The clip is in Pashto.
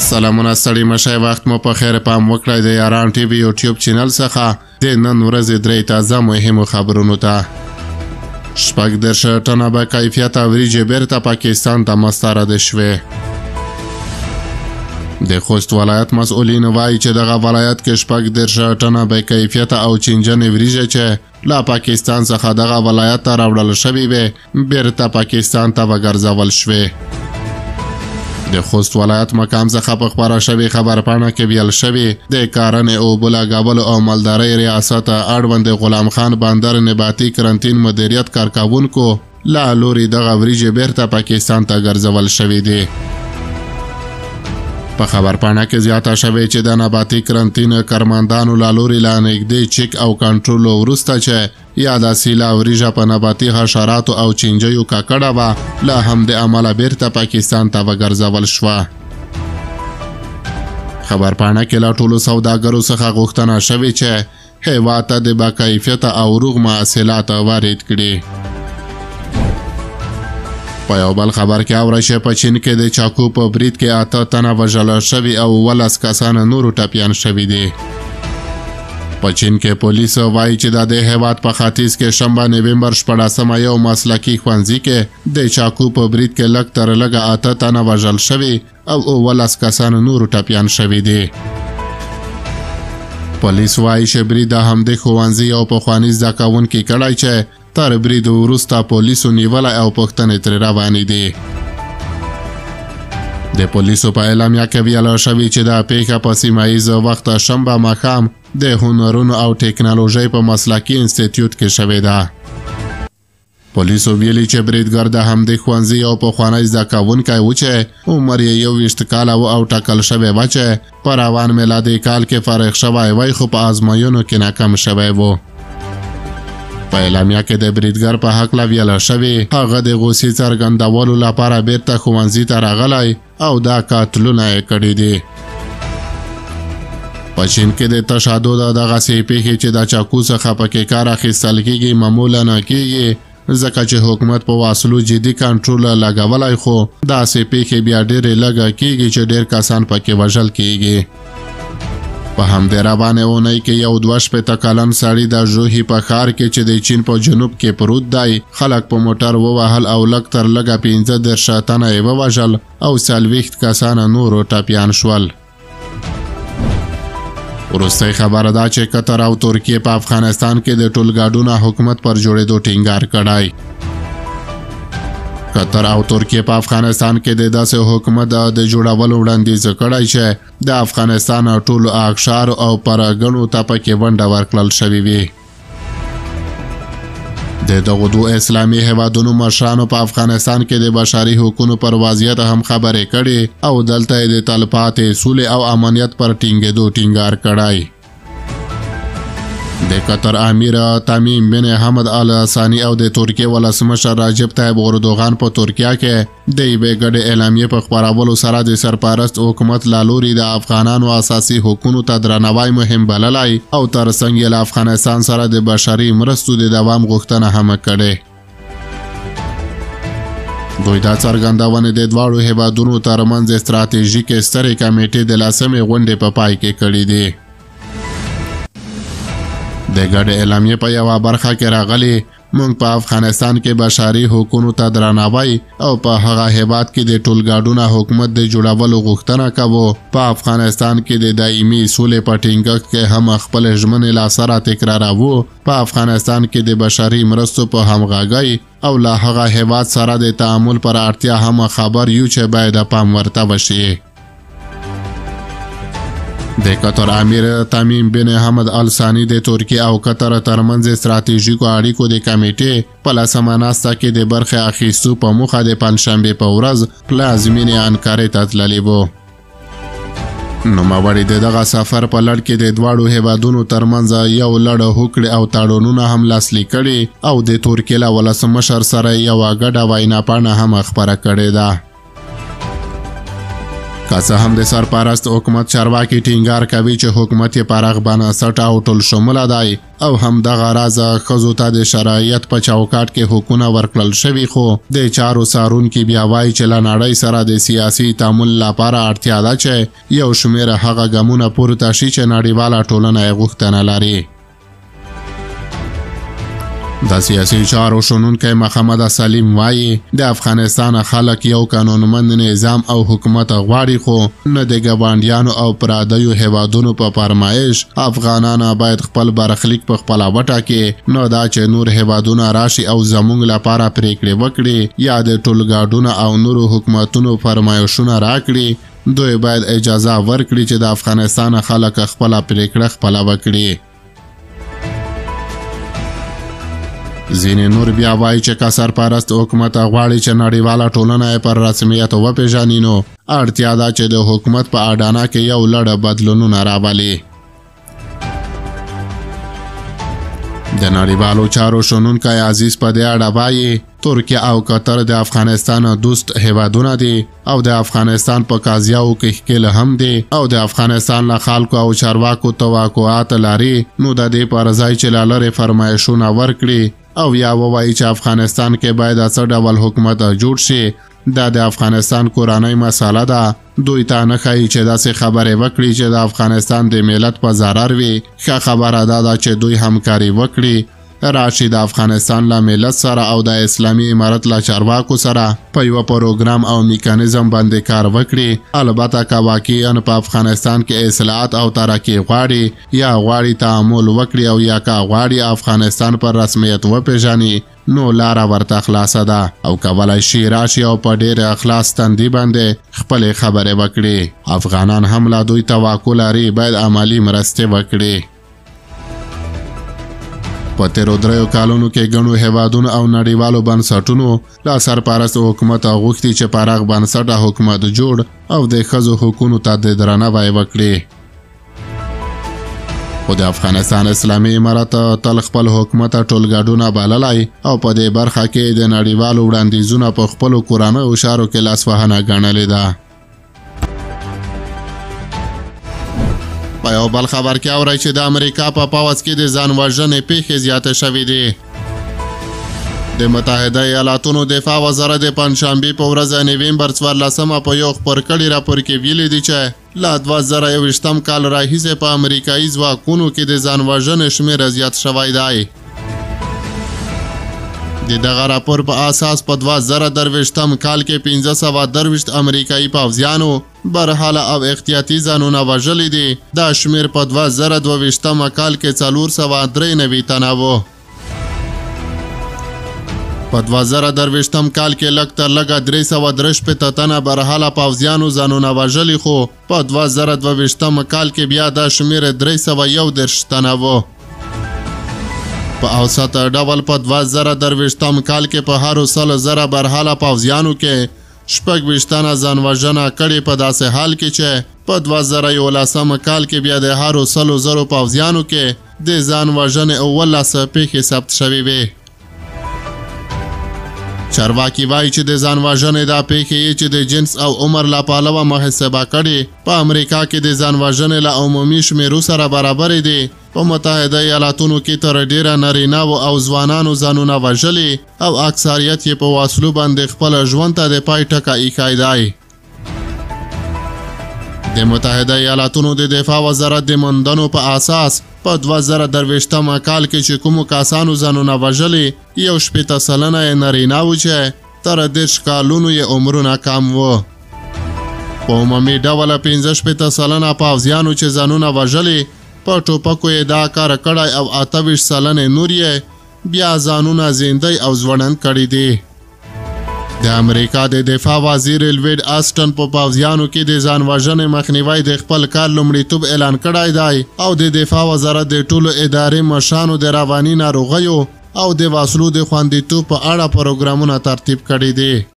سلامونه ستړي مشئ وخت مو په خیر پام وکړئ د یاران ټي وي یوټیوب چینل څخه د نن ورځې درې تازه مهمو خبرونو ته. شپږ دېرش ټنه به کیفیته وریجې بیرته پاکستان ته مسترد شوې. د خوست ولایت مسؤلین وایي چې دغه ولایت کې شپږ دېرش ټنه به کیفیته او چینجنې وریجې چې له پاکستان څخه دغه ولایت ته راوړل شوې وې بیرته پاکستان ته وګرځول شوې. د خوست ولایت مقام څخه په خپاره شوې خبرپاڼه کې ویل شوې د کرنې اوبو لګولو او مالدارۍ ریاست اړوند غلام خان بندر نباتي کرنتین مدیریت کارکوونکو له لوري دغه وریجې بیرته پاکستان ته ګرځول شوې دي. په خبرپاڼه کې زیاته شوې چې د نباتي کرنتین کارمندانو له لوري له نږدې چک او کنټرول وروسته چې یاده سیله وریجه په نباتي حشراتو او چینجیو ککړه وه له همدې امله بیرته پاکستان ته وګرځول شوه. خبرپاڼه کې له ټولو سوداګرو څخه غوښتنه شوې چې هېواد ته د باکیفیته او روغ محصولات وارد کړي. په یو بل خبر کې اورئ چې په چین کې د چاقو په برید کې 8 تنه وژل شوي او 12 کسان نورو ټپیان شوي دي. په چین کې پولیس وایي چې د دې هېواد په ختیځ کې شنبه نومبر 14 یو مسلکي ښوونځي کې د چاقو په برید کې لږ تر لږه 8 تنه وژل شوي او 12 کسان نورو ټپیان شوي دي. پولیس وایي چې برید د همدې ښوونځي یو پخواني زده کوونکي کړی چې تر برید وروسته پولیسو نیولی او پوښتنې ترې روانې دي. د پولیسو په اعلامیه کې ویل شوي چې دا پیښه په سیمه ییز وخت شنبه ماښام د هنرونو او ټیکنالوژۍ په مسلکي انسټیټیوټ کې شوې ده. پولیسو ویلي چې بریدګر د همدې ښوونځي یو پخوانی زده کوونکی و چې عمر یې 21 کاله و او ټاکل شوی و چې په روان میلادي کال کې فارغ شوی وی خو په ازموینو کې ناکام شوی و. په اعلامیه کې د بریدګر په هکله ویل شوي هغه د غوسې څرګندولو لپاره بیرته ښوونځي ته راغلی او دا قتلونه یې کړي دي. په چین کې د تشدد دغسې پیښې چې د چاقو څخه پکې کار اخیستل کېږي معمولا نه کېږي ځکه چې حکومت په وسلو جدي کنټرول لګولی خو داسې پیښې بیا ډېرې لږه کېږي چې ډېر کسان پکې وژل کېږي. په همدې روانې اونۍ کې یو 22 کلن سړي د ژوهي په ښار کې چې د چین په جنوب کې پروت دی خلک په موټر ووهل او لږ تر لږه 15 تنه یې ووژل او 40 کسان نورو ټپیان شول. وروستی خبره ده چې قطر او ترکیې په افغانستان کې د ټولګاډونه حکومت پر جوړېدو ټینګار کړی. قطر او ترکیې په افغانستان کې د داسې حکومت د جوړولو وړاندیز کړی چې د افغانستان ټولو اقشارو او پرګنو ته پکې ونډه ورکړل شوې وي. د دغو دوه اسلامي هیوادونو مشرانو په افغانستان کې د بشري حقوقو پر وضعیت هم خبرې کړي او دلته یې د تلپاتې سولې او امنیت پر ټینګېدو ټینګار کړی. د قطر امیر تمیم بن حمد ال ثانی او د ترکیې ولسمشر رجب طیب اردوغان په ترکیه کې د یوې ګډې اعلامیې په خپرولو سره د سرپرست حکومت له لوري د افغانانو اساسي حقوقو ته درناوی مهم بللی او ترڅنګ یې له افغانستان سره د بشري مرستو د دوام غوښتنه هم کړې. دوی دا څرګندونې د دواړو هیوادونو ترمنځ ستراتیژیکې سترې کمیټې د 10مې غونډې په پای کې کړې دي. د ګډې اعلامیې په یوه برخه کې راغلي موږ په افغانستان کې بشري حقوقو ته درناوی او په هغه هیواد کې د ټولګاډونه حکومت د جوړولو غوښتنه کوو. په افغانستان کې د دایمي سولې په ټینګښت کې هم خپل ژمنې لاسره تکراروو. په افغانستان کې د بشري مرستو په همغږۍ او له هغه هیواد سره د تعامل پر اړتیا هم خبر یو چې باید پام ورته وشي. د قطر امیر تمیم بن حمد ال ثانی د ترکیې او قطر ترمنځ ستراتیژیکو اړیکو د کمیټې په 10مه ناسته کې د برخې اخیستو په موخه د پنجشنبې په ورځ پلازمینې انکارې ته تللی و. نوموړي د دغه سفر په لړ کې د دواړو هیوادونو ترمنځ یو لړ هوکړې او تړونونه هم لاسلیک کړي او د ترکیې له ولسمشر سره یوه ګډه ویناپاڼه هم خپره کړې ده. که څه هم د سرپرست حکومت چارواکي ټینګار کوي چې حکومت یې پراخ بنسټه او ټول شموله دی او همدغه راز ښځو ته د شرایط په چوکاټ کې حقونه ورکړل شوي، خو د چارو څارونکي بیا وایي چې له نړۍ سره د سیاسي تعامل لپاره اړتیا ده چې یو شمېر هغه ګامونه پورته شي چې نړیواله ټولنه یې غوښتنه لري. د سیاسي چارو شنونکی محمد سلیم وایي د افغانستان خلک یو قانونمند نظام او حکومت غواړي، خو نه د ګاونډیانو او پردیو هیوادونو په فرمایش افغانان باید خپل برخلیک په خپله وټاکي، نه دا چې نور هیوادونه راشي او زموږ لپاره پریکړې وکړي یا د ټولګاډونو او نورو حکومتونو فرمایشونه راکړي. دوی باید اجازه ورکړي چې د افغانستان خلک خپله پریکړه خپله وکړي. ځینې نور بیا وایي چې که سرپرست حکومت غواړي چې نړیواله ټولنه یې پر رسمیت وپېژني، نو اړتیا ده چې د حکومت په اډانه کې یو لړ بدلونونه راولي. د نړیوالو چارو شنونکی عزیز په دې اړه وایي ترکیه او قطر د افغانستان دوست هیوادونه دي او د افغانستان په قضیاو کې ښکېل هم دي او د افغانستان له خلکو او چارواکو توقعات لري، نو د دې پر ځای چې له لرې فرمایشونه ورکړي او یا ووایي چې افغانستان کې باید څه ډول حکومت جوړ شي، دا د افغانستان کورنۍ مسله ده. دوی ته نه ښایي چې داسې خبرې وکړي چې د افغانستان د ملت په ضرر وي. ښه خبره دا ده چې دوی همکاري وکړي، راشي د افغانستان له ملت سره او د اسلامي امارت له چارواکو سره په یوه پروګرام او میکانیزم باندې کار وکړي. البته که واقعا په افغانستان کې اصلاحات او ترقي غواړي یا غواړي تعامل وکړي او یا که غواړي افغانستان پر رسمیت وپېژني، نو لاره ورته خلاصه ده او کولی شي راشي او په ډېر اخلاص تندي باندې خپلې خبرې وکړي. افغانان هم له دوی توقع لري باید عملي مرستې وکړي. په تیرو 3 کالونو کې ګڼو هیوادونو او نړیوالو بنسټونو له سرپرست حکومت غوښتي چې پراخ بنسټه حکومت جوړ او د ښځو حقونو ته د درناوی وکړي. خو د افغانستان اسلامي امارت تل خپل حکومت ټولګاډونه بللی او په دې برخه کې د نړیوالو وړاندیزونه په خپلو کورنیو چارو کې لاسوهنه ګڼلې ده. په یو بل خبر کې اورئ چې د امریکا په پوځ کې د ځان وژنې پیښې زیاتې شوې دي. د متحده ایالاتونو دفاع وزارت د پنجشنبې په ورځ نومبر 14 په یو خپور کړي راپور کې ویلي دي چې له 2021 کال راهیسې په امریکایي ځواکونو کې د ځان وژنې شمېر زیات شوی دی. د دغه راپور په اساس په 2023 کال کې 523 امریکایي پوځیانو برحاله او احتیاطي ځانونه وژلي دي. دا شمېر په 2022 کال کې 493 تنه و. په 2023 کال کې لږ تر لږه 363 تنه برحاله پوځیانو ځانونه وژلي، خو په 2022 کال کې بیا دا شمېر 311 تنه و. په اوسط ډول په 2023 کال کې په هرو 100,000 برحاله پوځیانو کې 26 تنه ځان وژنه کړې، په داسې حال کې چې په 2011 کال کې بیا د هرو 100,000 پوځیانو کې د ځان وژنې 19 پیښې ثبت شوې وې. چارواکي وایي چې د ځان وژنې دا پیښې چې د جنس او عمر له پلوه محاسبه کړي په امریکا کې د ځان وژنې له عمومي شمېرو سره برابرې دي. په متحده ایالاتونو کې تر ډیره نارینه‌وو او ځوانانو ځانونه وژلي او اکثریت یې په وسلو باندې خپل ژوند ته د پای ټکی ایښی دی. د متحده ایالاتونو د دفاع وزارت د موندنو په اساس په 2023 کال کې چې کومو کسانو ځانونه وژلي 18 سلنه یې نارینه وو چې تر 10 کالونو یې عمرونه کم وو. په عمومي ډول 15 سلنه پوځیانو چې ځانونه وژلي په ټوپکو یې دا کار کړی او 28 سلنې نور یې بیا ځانونه زندۍ او ځوړند کړي دي. د امریکا د دفاع وزیر لوید آسټن په پوځیانو کې د ځان وژنې مخنیوی د خپل کار لومړیتوب اعلان کړی دی او د دفاع وزارت د ټولو ادارې مشرانو د رواني ناروغیو او د وسلو د خوندیتوب په اړه پروګرامونه ترتیب کړي دي.